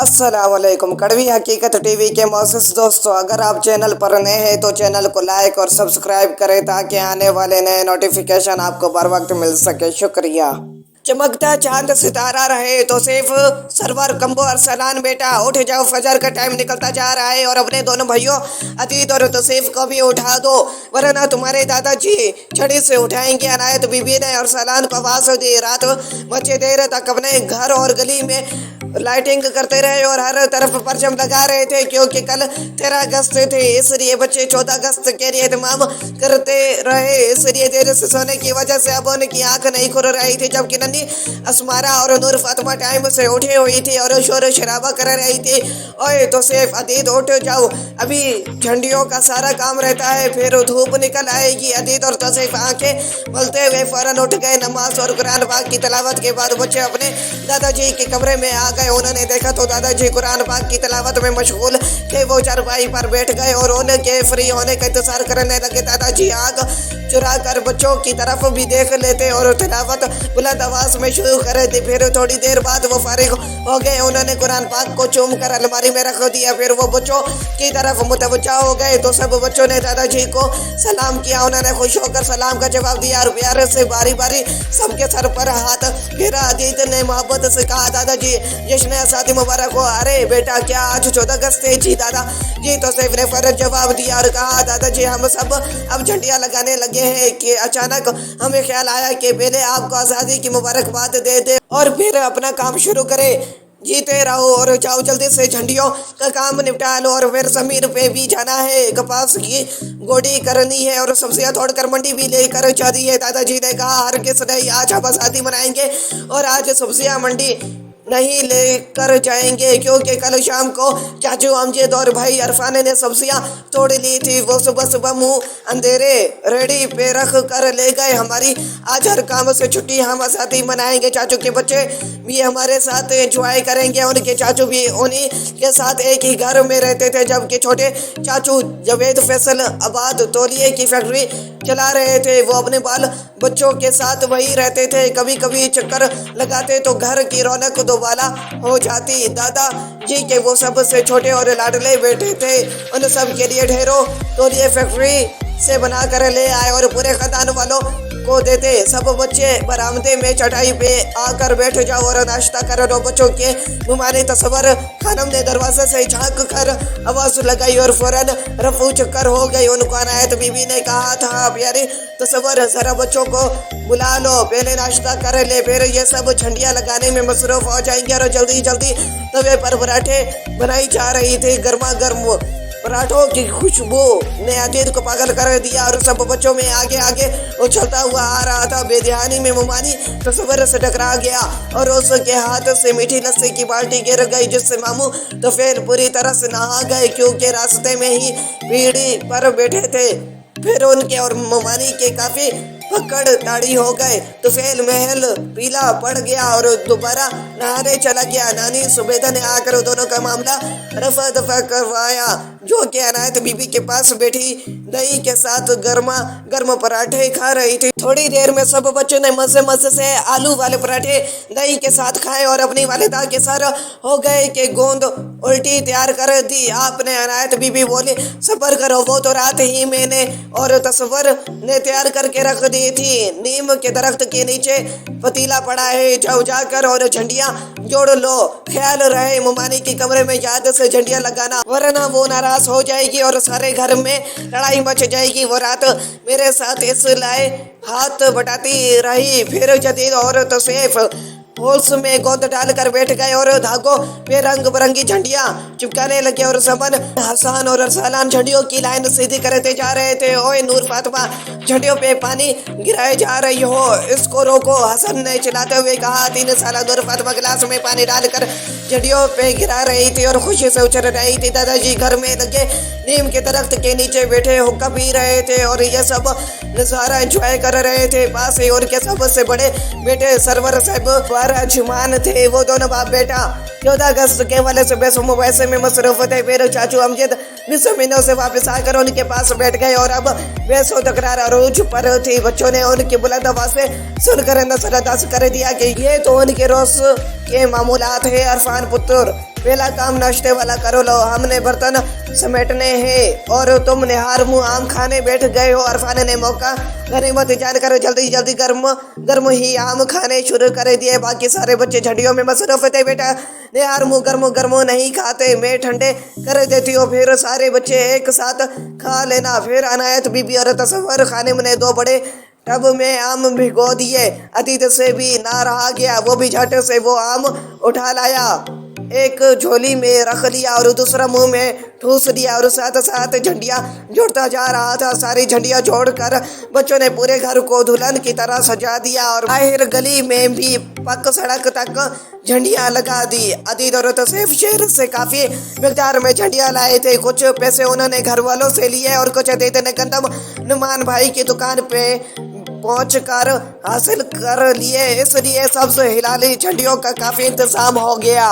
अस्सलामुअलैकुम। कड़वी हकीकत टीवी के मोअज़्ज़िज़ दोस्तों, अगर आप चैनल पर नए हैं तो चैनल को लाइक और सब्सक्राइब करें ताकि आने वाले नए नोटिफिकेशन आपको बर वक्त मिल सके। शुक्रिया। चमकता चांद सितारा रहे तो सिर्फ सरवर कम्बो अरसलान बेटा उठ जाओ, फजर का टाइम निकलता जा रहा है और अपने दोनों भाइयों अतीत और तौसीफ को भी उठा दो, वरना तुम्हारे दादाजी छड़ी से उठाएंगे। अनायत बीबी ने अरसलान को आवाज़ दी। रात बच्चे देर तक अपने घर और गली में लाइटिंग करते रहे और हर तरफ परचम लगा रहे थे, क्योंकि कल 13 अगस्त थे, इसलिए बच्चे 14 अगस्त के लिए इत्माम करते रहे। इसलिए देर से सोने की वजह से अब उनकी आंख नहीं खुल रही थी, जबकि नन्ही अस्मारा और नूर फातिमा टाइम से उठी हुई थी और शोर शराबा कर रही थी। ओए तो सिर्फ अतीत उठ जाओ, अभी झंडियों का सारा काम रहता है, फिर धूप निकल आएगी। अतीत और तौसीफ आंखें मलते हुए फौरन उठ गए। नमाज और कुरान पाक की तिलावत के बाद बच्चे अपने दादाजी के कमरे में आ गए। उन्होंने देखा तो दादाजी कुरान पाक की तिलावत में मशगूल थे। वो चारपाई पर बैठ गए और उनके फ्री होने का इंतजार करने लगे। दादाजी आग चुरा कर बच्चों की तरफ भी देख लेते और तिलावत बुलंद आवाज में शुरू कर दी। फिर थोड़ी देर बाद वो फारिग हो गए। उन्होंने कुरान पाक को चूम कर अलमारी में रख दिया। फिर वो बच्चों की तरफ मुतवज्जा हो गए तो सब बच्चों ने दादाजी को सलाम किया। उन्होंने खुश होकर सलाम का जवाब दिया और प्यार से बारी बारी सबके सर पर हाथ फिरा। अतीत ने मोहब्बत से कहा, दादाजी जश्न शादी मुबारक हो। अरे बेटा, क्या आज 14 अगस्त है? जी दादा जी। तो सैफ ने फौरन जवाब दिया और कहा, दादाजी हम सब अब झंडियाँ लगाने लगे हैं कि अचानक हमें ख्याल आया कि पहले आपको आज़ादी की मुबारकबाद दे दे और फिर अपना काम शुरू करें। जीते रहो और जाओ, जल्दी से झंडियों का काम निपटा लो और फिर ज़मीन पे भी जाना है, कपास की गोडी करनी है और सब्जियां तोड़कर मंडी भी लेकर जानी है। दादाजी ने कहा, हर किस नहीं, आज हम आज़ादी मनाएंगे और आज सब्जियां मंडी नहीं लेकर जाएंगे, क्योंकि कल शाम को चाचू अमजद और भाई अरफान ने सब्जियां तोड़ ली थी। वो सुबह सुबह मुंह अंधेरे रेडी पे रख कर ले गए। हमारी आज हर काम से छुट्टी, हम आज़ादी मनाएंगे। चाचू के बच्चे भी हमारे साथ एंजॉय करेंगे। उनके चाचू भी उन्हीं के साथ एक ही घर में रहते थे, जबकि छोटे चाचू जावेद फैसल आबाद तौलिए की फैक्ट्री चला रहे थे। वो अपने बाल बच्चों के साथ वही रहते थे। कभी कभी चक्कर लगाते तो घर की रौनक दोबारा हो जाती। दादा जी के वो सबसे छोटे और लाडले बेटे थे। उन सब के लिए ढेरों तौलिए फैक्ट्री से बना कर ले आए और पूरे खानदान वालों को देते। सब बच्चे बरामदे में चटाई पे आकर बैठ जाओ और नाश्ता करो। बच्चों के मुमानी तस्वर खानम ने दरवाजे से झांक कर आवाज लगाई और फौरन रफू चक्कर हो गई। उनको अनायत बीबी ने कहा था, प्यारे तस्वर जरा बच्चों को बुला लो, पहले नाश्ता कर ले, फिर ये सब झंडियाँ लगाने में मसरूफ हो जाएंगे। और जल्दी जल्दी तवे पर पराठे बनाई जा रही थी। गर्मा गर्म पराठों की खुशबू ने अतीत को पागल कर दिया और सब बच्चों में आगे आगे उछलता हुआ आ रहा था। बेध्यानी में मुमानी तस्वर से टकरा गया और उसके हाथ से मीठी लस्सी की बाल्टी गिर गई, जिससे मामू तो फिर पूरी तरह से नहा गए, क्योंकि रास्ते में ही पीढ़ी पर बैठे थे। फिर उनके और मुमानी के काफी पकड़ ताड़ी हो गए तो फेल महल पीला पड़ गया और दोबारा नहाने चला गया। नानी सुबेदा ने आकर दोनों का मामला रफा दफा करवाया, जो कि अनायत बीबी के पास बैठी दही के साथ गर्मा गर्म पराठे खा रही थी। थोड़ी देर में सब बच्चों ने मजे मजे से आलू वाले पराठे दही के साथ खाए और अपनी वालिदा के सर हो गए कि गोंद उल्टी तैयार कर दी। आपने अनायत बीबी बोली, सब्र करो, वो तो रात ही मैंने और तस्वर ने तैयार करके रख दी थी। नीम के दरख्त के नीचे पतीला पड़ा है, जाओ जाकर और झंडियाँ जोड़ लो। ख्याल रहे मुमानी के कमरे में याद से झंडियाँ लगाना, वरना वो नाराज हो जाएगी और सारे घर में लड़ाई मच जाएगी। वो रात मेरे साथ इस लाए हाथ बटाती रही। फिर जदीद और तौसीफ होल्स में गोंद डालकर बैठ गए और धागों पे रंग बिरंगी झंडियाँ चिपकाने लगे और समन हसन और अरसलान झंडियों की लाइन सीधी करते जा रहे थे। ओए नूर फातिमा, झंडियों पे पानी गिराए जा रही हो, इसको रोको, हसन ने चिल्लाते हुए कहा। 3 साल नूर फातिमा गिलास में पानी डालकर झंडियों पे गिरा रही थी और खुशी से उछल रही थी। दादाजी घर में लगे नीम के दरख्त के नीचे बैठे हुक्का पी रहे थे और ये सब नजारा एंजॉय कर रहे थे। पास ही उनके सबसे बड़े बेटे सरवर साहब जुमान थे। वो दोनों बाप बेटा 14 अगस्त के वाले से बेसुमो वैसे में मसरूफ थे। फिर चाचू अमजद 20 महीनों से वापस आकर उनके पास बैठ गए और अब बेसो तकरार अरूज पर थी। बच्चों ने उनकी बुलंद आवाज से सुनकर नजरअंदाज कर दिया कि ये तो उनके रोज के मामूलात है। अरफान पुत्र पहला काम नाश्ते वाला करो लो, हमने बर्तन समेटने हैं और तुम निहार मुँह आम खाने बैठ गए हो। अरफान ने मौका गनीमत जानकर जल्दी जल्दी गर्म ही आम खाने शुरू कर दिए। बाकी सारे बच्चे झंडियों में मसरूफ थे। बेटा निहार मुँह गर्म नहीं खाते, मैं ठंडे कर देती हूँ, फिर सारे बच्चे एक साथ खा लेना। फिर अनायत बीबी और तसव्वुर खानिम ने 2 बड़े टब में आम भिगो दिए। अतीत से भी ना रहा गया, वो भी झट से वो आम उठा लाया, एक झोली में रख लिया और दूसरा मुंह में ठूस दिया और साथ साथ झंडियाँ जोड़ता जा रहा था। सारी झंडियाँ जोड़कर बच्चों ने पूरे घर को दुल्हन की तरह सजा दिया और बाहर गली में भी पक्का सड़क तक झंडियाँ लगा दी। अतीत और तौसीफ शहर से काफ़ी मिकदार में झंडियाँ लाए थे। कुछ पैसे उन्होंने घर वालों से लिए और कुछ अतीत ने गंदम नुमान भाई की दुकान पे पहुंचकर हासिल कर लिए। इसलिए सबसे हिलाली झंडियों का काफ़ी इंतजाम हो गया।